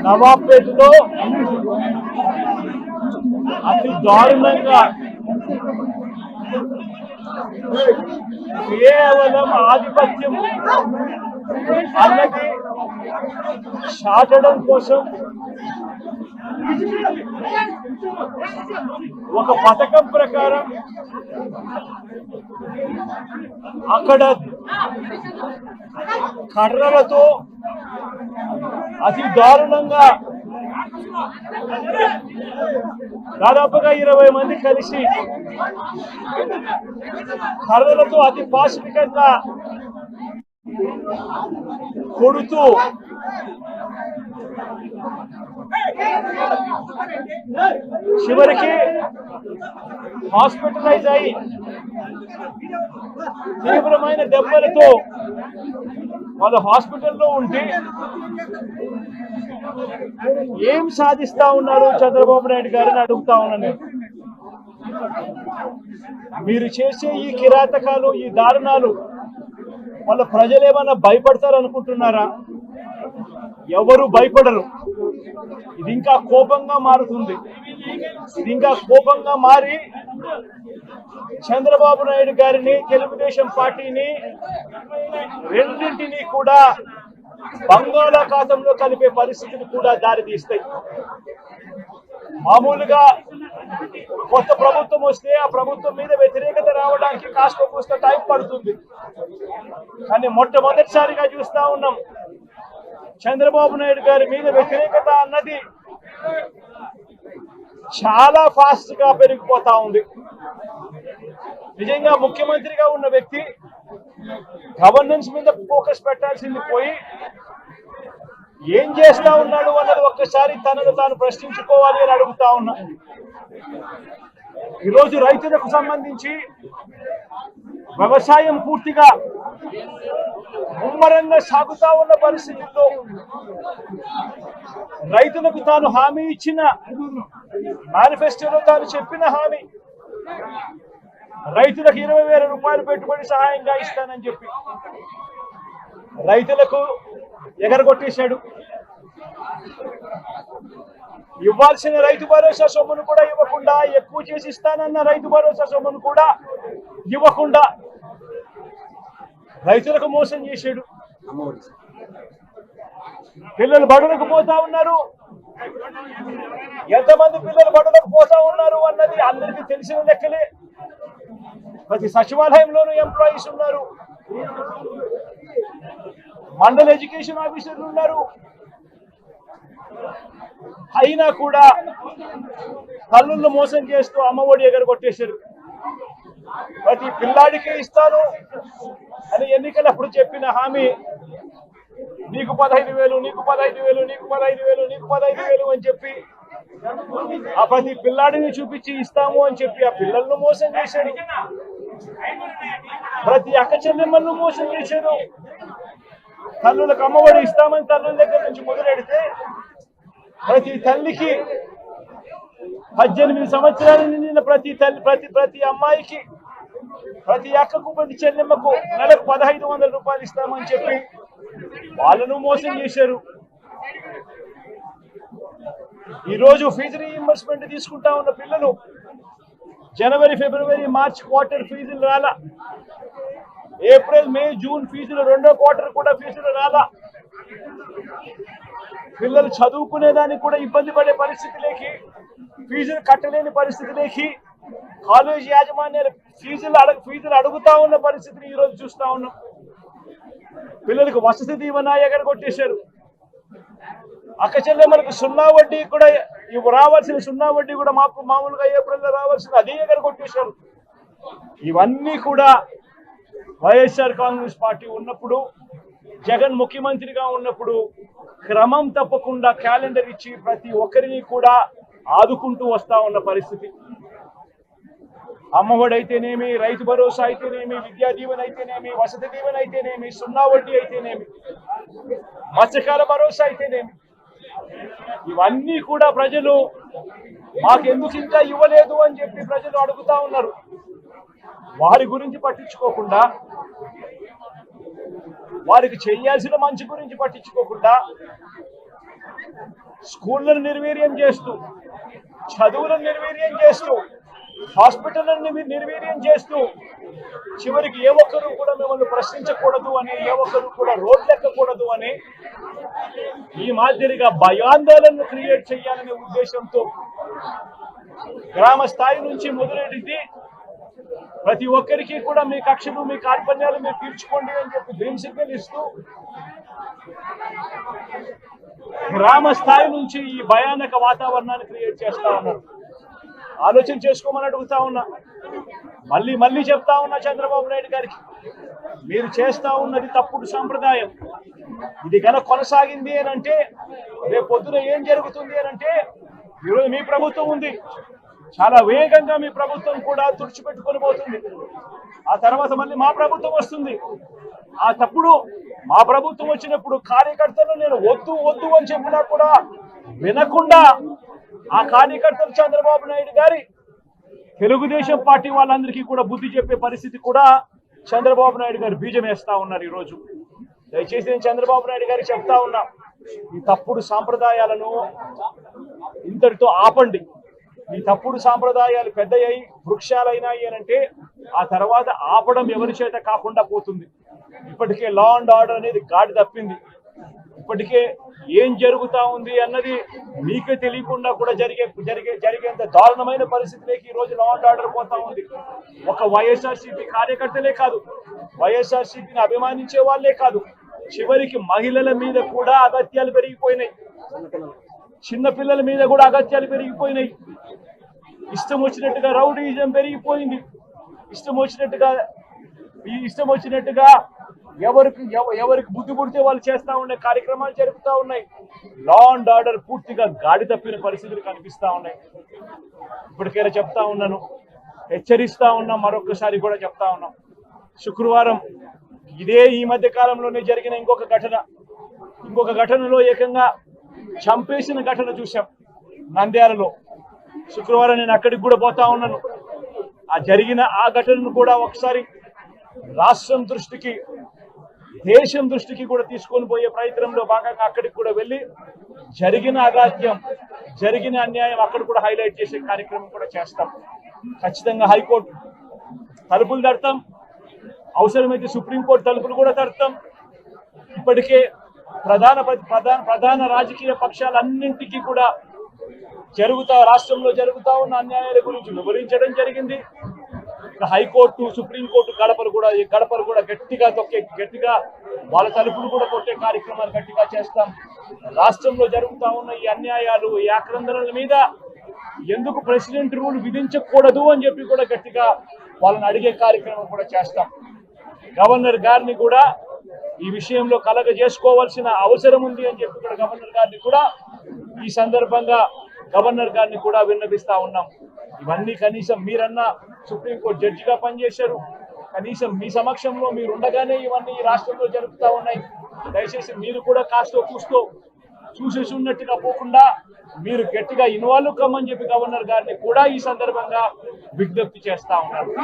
నవాబ్పేటలో అతి దారుణంగా కేవలం ఆధిపత్యం అన్నది చాటడం కోసం ఒక పథకం ప్రకారం అక్కడ కర్రలతో అతి దారుణంగా దాదాపుగా 20 మంది కలిసి కర్రలతో అతి పాశవికంగా కొడుతూ చివరికి హాస్పిటలైజ్ అయి తీవ్రమైన దెబ్బలతో వాళ్ళు హాస్పిటల్లో ఉంటే ఏం సాధిస్తా ఉన్నారు చంద్రబాబు నాయుడు గారిని అడుగుతా ఉన్నాను. మీరు చేసే ఈ కిరాతకాలు, ఈ దారుణాలు వాళ్ళ ప్రజలు ఏమన్నా భయపడతారు అనుకుంటున్నారా? ఎవరు భయపడరు. ఇది ఇంకా కోపంగా మారుతుంది. ఇది ఇంకా కోపంగా మారి చంద్రబాబు నాయుడు గారిని, తెలుగుదేశం పార్టీని రెండింటినీ కూడా బంగాళాఖాతంలో కలిపే పరిస్థితులు కూడా దారితీస్తాయి. మామూలుగా కొత్త ప్రభుత్వం వస్తే ఆ ప్రభుత్వం మీద వ్యతిరేకత రావడానికి కాస్త కూస్త టైం పడుతుంది. కానీ మొట్టమొదటిసారిగా చూస్తా ఉన్నాం చంద్రబాబు నాయుడు గారి మీద వ్యతిరేకత అన్నది చాలా ఫాస్ట్ గా పెరిగిపోతా ఉంది. నిజంగా ముఖ్యమంత్రిగా ఉన్న వ్యక్తి గవర్నెన్స్ మీద ఫోకస్ పెట్టాల్సింది పోయి ఏం చేస్తా ఉన్నాడు అన్నది ఒక్కసారి తనను తాను ప్రశ్నించుకోవాలి అని అడుగుతా ఉన్నా. ఈరోజు రైతులకు సంబంధించి వ్యవసాయం పూర్తిగా ముమ్మరంగా సాగుతా ఉన్న పరిస్థితుల్లో రైతులకు తాను హామీ ఇచ్చిన మేనిఫెస్టోలో తాను చెప్పిన హామీ రైతులకు 20,000 రూపాయలు పెట్టుబడి సహాయంగా ఇస్తానని చెప్పి రైతులకు ఎగరగొట్టేశాడు. ఇవ్వాల్సిన రైతు భరోసా సొమ్మును కూడా ఇవ్వకుండా, ఎక్కువ చేసి ఇస్తానన్న రైతు భరోసా సొమ్మును కూడా ఇవ్వకుండా రైతులకు మోసం చేశాడు. పిల్లలు బడులకు పోతా ఉన్నారు. ఎంతమంది పిల్లలు బడులకు పోతా ఉన్నారు అన్నది అందరికీ తెలిసిన లెక్కలే. ప్రతి సచివాలయంలోనూ ఎంప్లాయీస్ ఉన్నారు, మండల ఎడ్యుకేషన్ ఆఫీసర్లు ఉన్నారు. అయినా కూడా తల్లులను మోసం చేస్తూ అమ్మఒడి ఎగరగొట్టేశారు. ప్రతి పిల్లాడికి ఇస్తాను అని ఎన్నికలప్పుడు చెప్పిన హామీ నీకు 15,000, నీకు 15,000, నీకు 15,000, నీకు 15,000 అని చెప్పి ఆ ప్రతి పిల్లాడిని చూపించి ఇస్తాము అని చెప్పి ఆ పిల్లలను మోసం చేశారు. ప్రతి అక్క చెల్లెమ్మలను మోసం చేశారు. తల్లులకు అమ్మఒడి ఇస్తామని తల్లుల దగ్గర నుంచి మొదలెడితే ప్రతి తల్లికి 18 సంవత్సరాలు నిండిన ప్రతి అమ్మాయికి, ప్రతి అక్కకు, ప్రతి చెల్లెమ్మకు నెలకు 1,500 రూపాయలు ఇస్తామని చెప్పి వాళ్ళను మోసం చేశారు. ఈరోజు ఫీజు రీఇంబర్స్మెంట్ తీసుకుంటా ఉన్న పిల్లలు జనవరి, ఫిబ్రవరి, మార్చ్ క్వార్టర్ ఫీజులు రాలా. ఏప్రిల్, మే, జూన్ ఫీజులు, 2వ క్వార్టర్ కూడా ఫీజులు రాలా. పిల్లలు చదువుకునేదానికి కూడా ఇబ్బంది పడే పరిస్థితిలోకి, ఫీజులు కట్టలేని పరిస్థితిలోకి కాలేజీ యాజమాన్యాలు ఫీజులు అడుగుతా ఉన్న పరిస్థితిని ఈరోజు చూస్తా ఉన్నాం. పిల్లలకు వసతి దీవెన ఎగరగొట్టేశారు. అక్క చెల్లెమ్మలకు 0 వడ్డీ కూడా రావాల్సిన 0 వడ్డీ కూడా మామూలుగా ఏప్రిల్లో రావాల్సిన అది ఎగరగొట్టేశారు. ఇవన్నీ కూడా వైఎస్ఆర్ కాంగ్రెస్ పార్టీ ఉన్నప్పుడు, జగన్ ముఖ్యమంత్రిగా ఉన్నప్పుడు క్రమం తప్పకుండా క్యాలెండర్ ఇచ్చి ప్రతి ఒక్కరిని కూడా ఆదుకుంటూ వస్తా ఉన్న పరిస్థితి. అమ్మఒడి అయితేనేమి, రైతు భరోసా అయితేనేమి, విద్యా దీవెన అయితేనేమి, వసతి దీవెన అయితేనేమి, 0 వడ్డీ అయితేనేమి, మత్స్యకాల భరోసా అయితేనేమి, ఇవన్నీ కూడా ప్రజలు మాకెందుకు ఇంకా ఇవ్వలేదు అని చెప్పి ప్రజలు అడుగుతా ఉన్నారు. వారి గురించి పట్టించుకోకుండా, వారికి చేయాల్సిన మంచి గురించి పట్టించుకోకుండా స్కూళ్లను నిర్వీర్యం చేస్తూ, చదువులను నిర్వీర్యం చేస్తూ, హాస్పిటళ్లను నిర్వీర్యం చేస్తూ, చివరికి ఏ ఒక్కరు కూడా మిమ్మల్ని ప్రశ్నించకూడదు అని, ఏ ఒక్కరు కూడా రోడ్లెక్కకూడదు అని ఈ మాదిరిగా భయాందోళనను క్రియేట్ చేయాలనే ఉద్దేశంతో గ్రామ స్థాయి నుంచి మొదలెడితే ప్రతి ఒక్కరికి కూడా మీ కక్షలు, మీ కార్పణ్యాలు మీరు తీర్చుకోండి అని చెప్పి గ్రీన్ సిగ్నల్ ఇస్తూ గ్రామ స్థాయి నుంచి ఈ భయానక వాతావరణాన్ని క్రియేట్ చేస్తా ఉన్నారు. ఆలోచన చేసుకోమని అడుగుతా ఉన్నా. మళ్ళీ చెప్తా ఉన్నా చంద్రబాబు నాయుడు గారికి, మీరు చేస్తా ఉన్నది తప్పుడు సాంప్రదాయం. ఇది కనుక కొనసాగింది అని అంటే రేపు పొద్దున ఏం జరుగుతుంది అని అంటే, ఈరోజు మీ ప్రభుత్వం ఉంది, చాలా వేగంగా మీ ప్రభుత్వం కూడా తుడిచిపెట్టుకొని పోతుంది. ఆ తర్వాత మళ్ళీ మా ప్రభుత్వం వస్తుంది. ఆ తప్పుడు మా ప్రభుత్వం వచ్చినప్పుడు కార్యకర్తలు నేను వద్దు అని చెప్పినా కూడా వినకుండా ఆ కార్యకర్తలు చంద్రబాబు నాయుడు గారి తెలుగుదేశం పార్టీ వాళ్ళందరికీ కూడా బుద్ధి చెప్పే పరిస్థితి కూడా చంద్రబాబు నాయుడు గారు బీజం వేస్తా ఉన్నారు. ఈరోజు దయచేసి నేను చంద్రబాబు నాయుడు గారికి చెప్తా ఉన్నా, ఈ తప్పుడు సాంప్రదాయాలను ఇంతటితో ఆపండి. ఈ తప్పుడు సాంప్రదాయాలు పెద్దయ్యాయి, వృక్షాలైనాయి అని అంటే ఆ తర్వాత ఆపడం ఎవరి చేత కాకుండా పోతుంది. ఇప్పటికే లా అండ్ ఆర్డర్ అనేది గాడి తప్పింది. ఇప్పటికే ఏం జరుగుతా ఉంది అన్నది మీకే తెలియకుండా కూడా జరిగేంత దారుణమైన పరిస్థితిలోకి ఈ రోజు లా అండ్ ఆర్డర్ పోతా ఉంది. ఒక వైఎస్ఆర్సీపీ కార్యకర్తలే కాదు, వైఎస్ఆర్సీపీని అభిమానించే వాళ్ళే కాదు, చివరికి మహిళల మీద కూడా అగత్యాలు పెరిగిపోయినాయి, చిన్న పిల్లల మీద కూడా అగత్యాలు పెరిగిపోయినాయి. ఇష్టం వచ్చినట్టుగా రౌడీజం పెరిగిపోయింది. ఇష్టం వచ్చినట్టుగా ఎవరికి బుద్ధి పుడితే వాళ్ళు చేస్తా ఉండే కార్యక్రమాలు జరుగుతూ ఉన్నాయి. లా అండ్ ఆర్డర్ పూర్తిగా గాడి తప్పిన పరిస్థితులు కనిపిస్తా ఉన్నాయి. ఇప్పటికైనా చెప్తా ఉన్నాను, హెచ్చరిస్తా ఉన్నాం, మరొకసారి కూడా చెప్తా ఉన్నాం. శుక్రవారం ఈ మధ్య కాలంలోనే జరిగిన ఇంకొక ఘటనలో ఏకంగా చంపేసిన ఘటన చూశాం నంద్యాలలో. శుక్రవారం నేను అక్కడికి కూడా పోతా ఉన్నాను. ఆ ఘటనను కూడా ఒకసారి రాష్ట్రం దృష్టికి, దేశం దృష్టికి కూడా తీసుకొని పోయే ప్రయత్నంలో భాగంగా అక్కడికి కూడా వెళ్ళి జరిగిన అగాత్యం, జరిగిన అన్యాయం అక్కడ కూడా హైలైట్ చేసే కార్యక్రమం కూడా చేస్తాం. ఖచ్చితంగా హైకోర్టు తలుపులు తడతాం, అవసరమైతే సుప్రీంకోర్టు తలుపులు కూడా తడతాం. ఇప్పటికే ప్రధాన రాజకీయ పక్షాలన్నింటికీ కూడా రాష్ట్రంలో జరుగుతా ఉన్న అన్యాయాల గురించి వివరించడం జరిగింది. హైకోర్టు, సుప్రీంకోర్టు గడపలు కూడా గట్టిగా వాళ్ళ తలుపులు కూడా కొట్టే కార్యక్రమాలు గట్టిగా చేస్తాం. రాష్ట్రంలో జరుగుతా ఉన్న ఈ అన్యాయాలు, ఈ ఆక్రందనల మీద ఎందుకు ప్రెసిడెంట్ రూల్ విధించకూడదు అని చెప్పి కూడా గట్టిగా వాళ్ళని అడిగే కార్యక్రమం కూడా చేస్తాం. గవర్నర్ గారిని కూడా ఈ విషయంలో కలగజేసుకోవాల్సిన అవసరం ఉంది అని చెప్పి కూడా గవర్నర్ గారిని కూడా ఈ సందర్భంగా విన్నపిస్తా ఉన్నాం. ఇవన్నీ కనీసం మీరన్నా సుప్రీంకోర్టు జడ్జిగా పనిచేశారు, కనీసం మీ సమక్షంలో మీరు ఉండగానే ఇవన్నీ ఈ రాష్ట్రంలో జరుగుతూ ఉన్నాయి. దయచేసి మీరు కూడా కాస్తో కూస్తో చూసేసి ఉన్నట్టుగా పోకుండా మీరు గట్టిగా ఇన్వాల్వ్ కమ్మని చెప్పి గవర్నర్ గారిని కూడా ఈ సందర్భంగా విజ్ఞప్తి చేస్తా ఉన్నారు.